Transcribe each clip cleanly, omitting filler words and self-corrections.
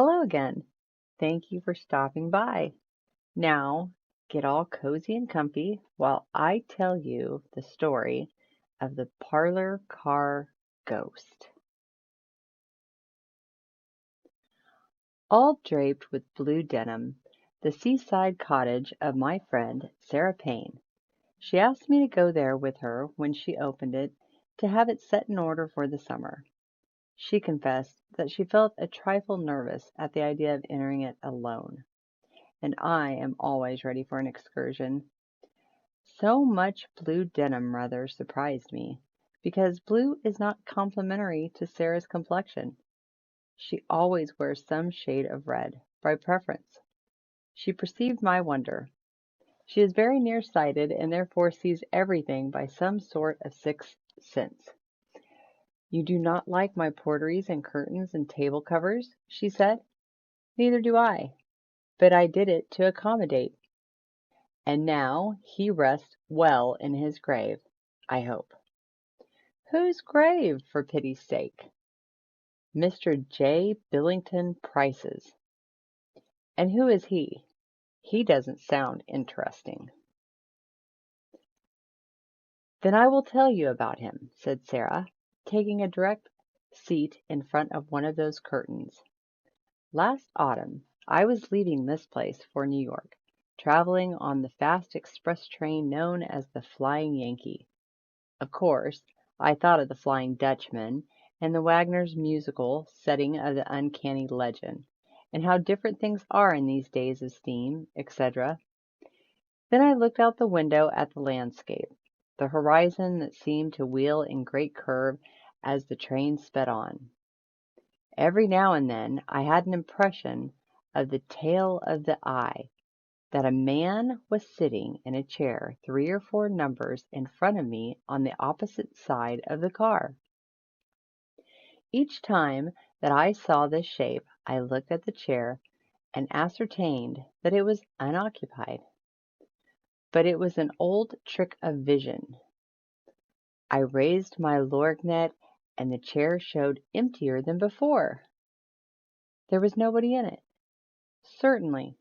Hello again. Thank you for stopping by. Now, get all cozy and comfy while I tell you the story of the Parlor Car Ghost. All draped with blue denim, the seaside cottage of my friend Sarah Payne. She asked me to go there with her when she opened it to have it set in order for the summer. She confessed that she felt a trifle nervous at the idea of entering it alone. And I am always ready for an excursion. So much blue denim rather surprised me, because blue is not complementary to Sarah's complexion. She always wears some shade of red, by preference. She perceived my wonder. She is very nearsighted and therefore sees everything by some sort of sixth sense. You do not like my portieres and curtains and table covers, she said. Neither do I, but I did it to accommodate. And now he rests well in his grave, I hope. Whose grave, for pity's sake? Mr. J. Billington Price's. And who is he? He doesn't sound interesting. Then I will tell you about him, said Sarah, taking a direct seat in front of one of those curtains. Last autumn, I was leaving this place for New York, traveling on the fast express train known as the Flying Yankee. Of course, I thought of the Flying Dutchman and the Wagner's musical setting of the uncanny legend, and how different things are in these days of steam, etc. Then I looked out the window at the landscape, the horizon that seemed to wheel in great curve as the train sped on. Every now and then I had an impression of the tail of the eye, that a man was sitting in a chair 3 or 4 numbers in front of me on the opposite side of the car. Each time that I saw this shape I looked at the chair and ascertained that it was unoccupied. But it was an old trick of vision. I raised my lorgnette and the chair showed emptier than before. There was nobody in it, certainly.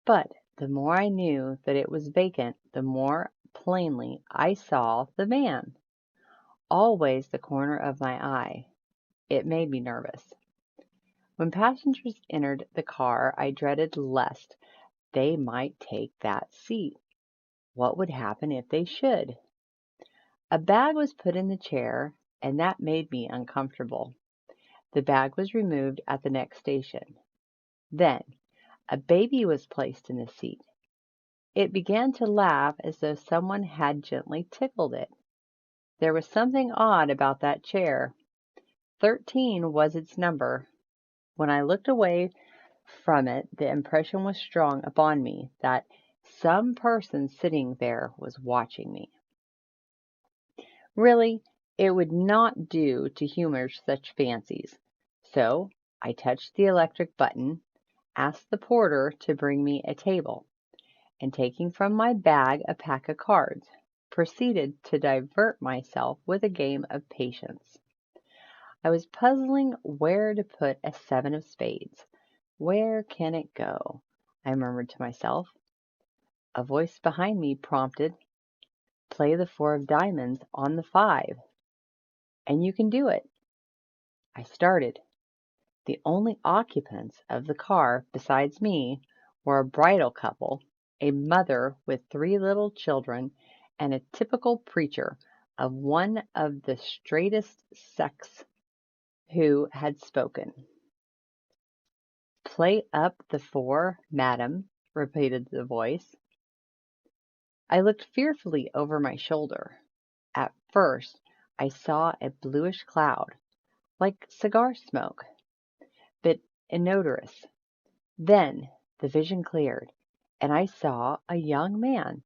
But the more I knew that it was vacant, the more plainly I saw the man, always the corner of my eye. It made me nervous. When passengers entered the car, I dreaded lest they might take that seat. What would happen if they should? A bag was put in the chair, and that made me uncomfortable. The bag was removed at the next station. Then a baby was placed in the seat. It began to laugh as though someone had gently tickled it. There was something odd about that chair. 13 was its number. When I looked away from it, the impression was strong upon me that some person sitting there was watching me. Really, it would not do to humor such fancies, so I touched the electric button, asked the porter to bring me a table, and taking from my bag a pack of cards, proceeded to divert myself with a game of patience. I was puzzling where to put a 7 of spades. Where can it go? I murmured to myself. A voice behind me prompted, play the 4 of diamonds on the 5, and you can do it. I started. The only occupants of the car besides me were a bridal couple, a mother with 3 little children, and a typical preacher of one of the straightest sects who had spoken. Play up the 4, madam, repeated the voice. I looked fearfully over my shoulder. At first I saw a bluish cloud, like cigar smoke, but inodorous. Then the vision cleared, and I saw a young man,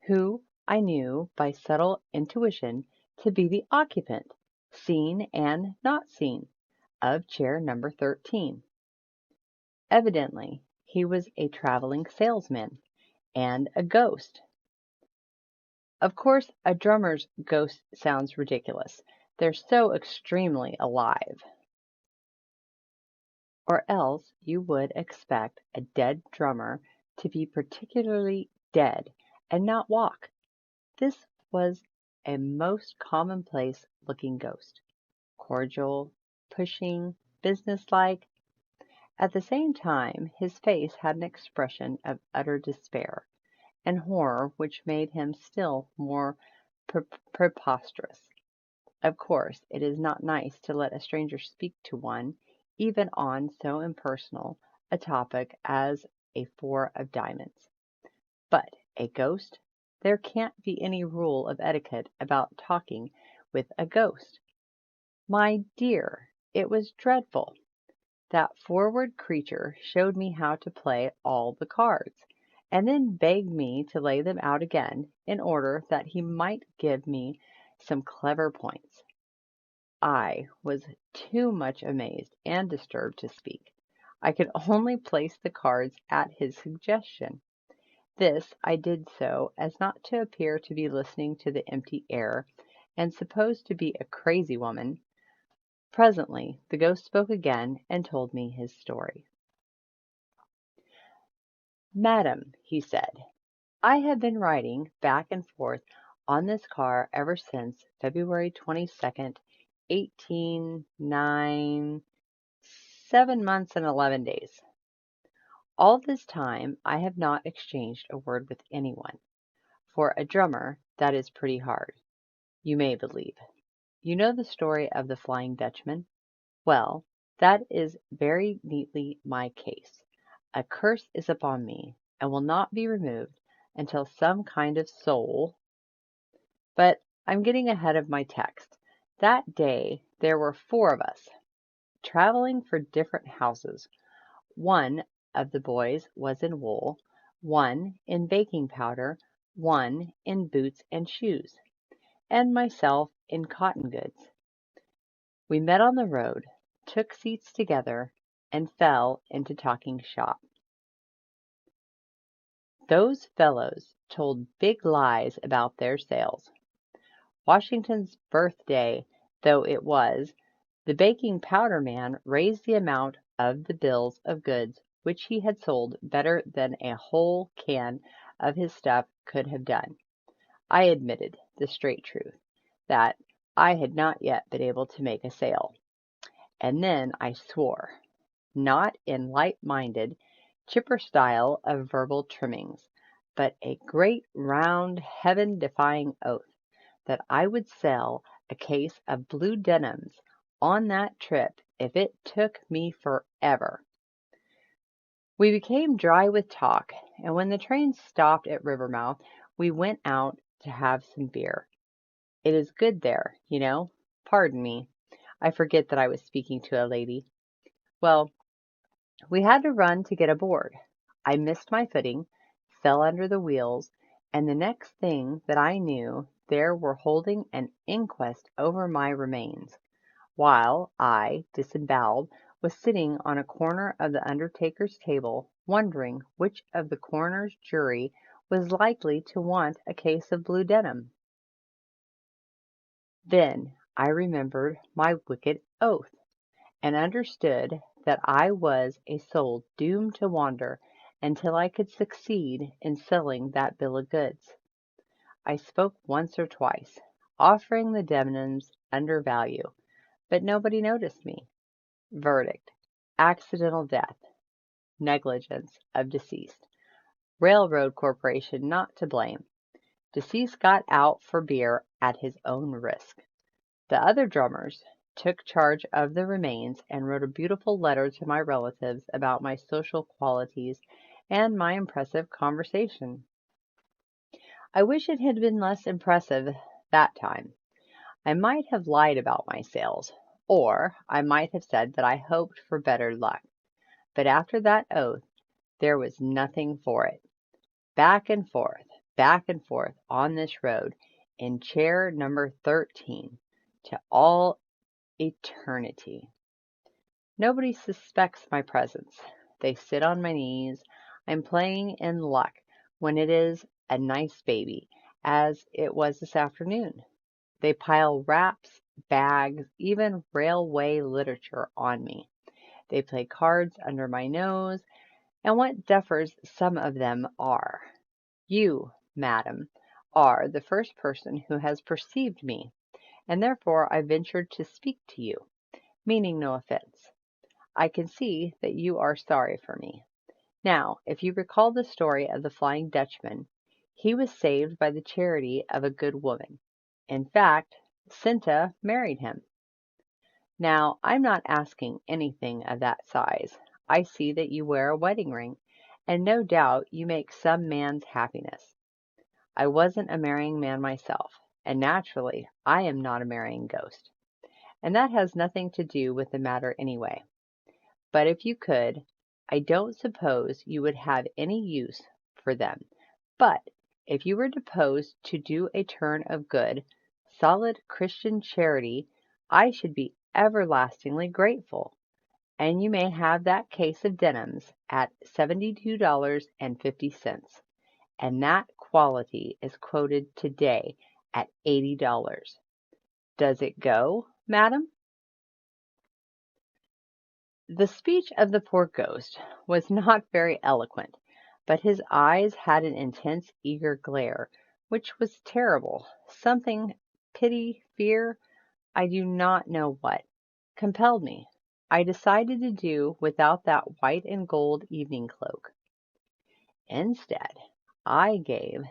who I knew by subtle intuition to be the occupant, seen and not seen, of chair number 13. Evidently he was a traveling salesman and a ghost. Of course, a drummer's ghost sounds ridiculous. They're so extremely alive. or else you would expect a dead drummer to be particularly dead and not walk. This was a most commonplace looking ghost, cordial, pushing, businesslike. At the same time, his face had an expression of utter despair and horror which made him still more preposterous. Of course, it is not nice to let a stranger speak to one, even on so impersonal a topic as a four of diamonds. But a ghost? There can't be any rule of etiquette about talking with a ghost. My dear, it was dreadful. That forward creature showed me how to play all the cards, and then begged me to lay them out again in order that he might give me some clever points. I was too much amazed and disturbed to speak. I could only place the cards at his suggestion. This I did so as not to appear to be listening to the empty air, and supposed to be a crazy woman. Presently the ghost spoke again and told me his story. "Madam," he said, "I have been riding back and forth on this car ever since February 22nd, 1809, 7 months and 11 days. All this time I have not exchanged a word with anyone. For a drummer, that is pretty hard, you may believe. You know the story of the Flying Dutchman? Well, that is very neatly my case. A curse is upon me, and will not be removed until some kind of soul. But I'm getting ahead of my text. That day there were four of us, traveling for different houses. One of the boys was in wool, one in baking powder, one in boots and shoes, and myself in cotton goods. We met on the road, took seats together, and fell into talking shop. Those fellows told big lies about their sales. Washington's birthday though it was, the baking powder man raised the amount of the bills of goods which he had sold better than a whole can of his stuff could have done. I admitted the straight truth, that I had not yet been able to make a sale. And then I swore, not in light-minded, chipper style of verbal trimmings, but a great round heaven-defying oath, that I would sell a case of blue denims on that trip if it took me forever. We became dry with talk, and when the train stopped at Rivermouth, we went out to have some beer. It is good there, you know. Pardon me. I forget that I was speaking to a lady. Well, we had to run to get aboard. I missed my footing, fell under the wheels, and the next thing that I knew there were holding an inquest over my remains, while I, disemboweled, was sitting on a corner of the undertaker's table, wondering which of the coroner's jury was likely to want a case of blue denim. Then I remembered my wicked oath, and understood that I was a soul doomed to wander until I could succeed in selling that bill of goods. I spoke once or twice, offering the denims under value, but nobody noticed me. Verdict: accidental death, negligence of deceased. Railroad Corporation not to blame. Deceased got out for beer at his own risk. The other drummers took charge of the remains and wrote a beautiful letter to my relatives about my social qualities and my impressive conversation. I wish it had been less impressive that time. I might have lied about my sales, or I might have said that I hoped for better luck. But after that oath, there was nothing for it. Back and forth on this road, in chair number 13, to all eternity. Nobody suspects my presence. They sit on my knees. I'm playing in luck when it is a nice baby, as it was this afternoon. They pile wraps, bags, even railway literature on me. They play cards under my nose, and what duffers some of them are. You, madam, are the first person who has perceived me, and therefore I ventured to speak to you, meaning no offense. I can see that you are sorry for me. Now, if you recall the story of the Flying Dutchman, he was saved by the charity of a good woman. In fact, Cinta married him. Now, I'm not asking anything of that size. I see that you wear a wedding ring, and no doubt you make some man's happiness. I wasn't a marrying man myself, and naturally, I am not a marrying ghost. And that has nothing to do with the matter anyway. But if you could, I don't suppose you would have any use for them. But if you were disposed to do a turn of good, solid Christian charity, I should be everlastingly grateful. And you may have that case of denims at $72.50. And that quality is quoted today at $80. Does it go, madam? The speech of the poor ghost was not very eloquent, but his eyes had an intense, eager glare, which was terrible. Something, pity, fear, I do not know what, compelled me. I decided to do without that white and gold evening cloak. Instead, I gave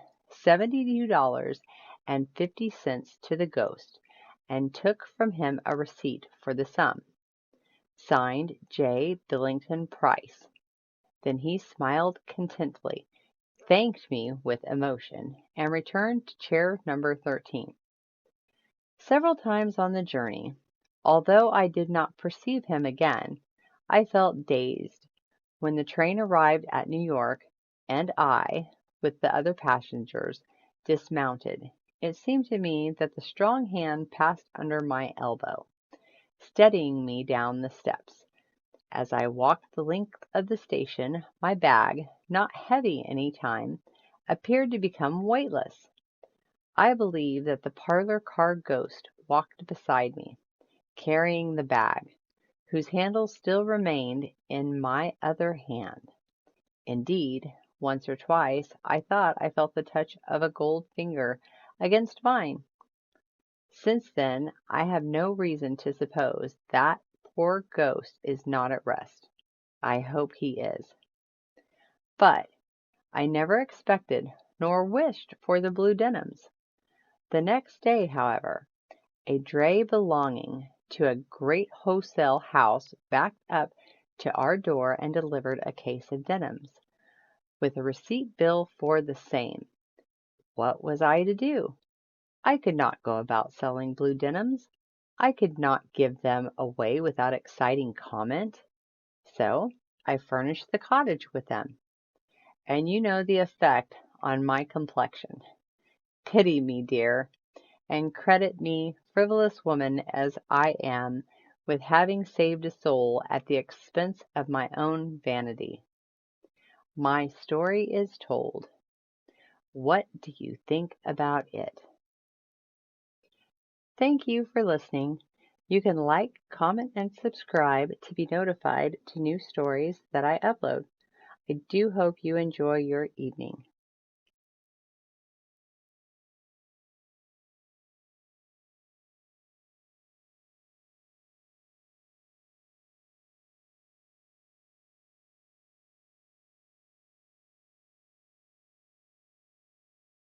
$72.50 to the ghost, and took from him a receipt for the sum. Signed J. Billington Price. Then he smiled contentedly, thanked me with emotion, and returned to chair number 13. Several times on the journey, although I did not perceive him again, I felt dazed. When the train arrived at New York, and I, with the other passengers, dismounted, it seemed to me that the strong hand passed under my elbow, steadying me down the steps. As I walked the length of the station, my bag, not heavy any time, appeared to become weightless. I believe that the parlor car ghost walked beside me, carrying the bag, whose handle still remained in my other hand. Indeed, once or twice I thought I felt the touch of a gold finger against mine. Since then I have no reason to suppose that poor ghost is not at rest. I hope he is. But I never expected nor wished for the blue denims. The next day, however, a dray belonging to a great wholesale house backed up to our door and delivered a case of denims, with a receipt bill for the same. What was I to do? I could not go about selling blue denims. I could not give them away without exciting comment. So I furnished the cottage with them. And you know the effect on my complexion. Pity me, dear, and credit me, frivolous woman as I am, with having saved a soul at the expense of my own vanity. My story is told. What do you think about it? Thank you for listening. You can like, comment, and subscribe to be notified to new stories that I upload. I do hope you enjoy your evening.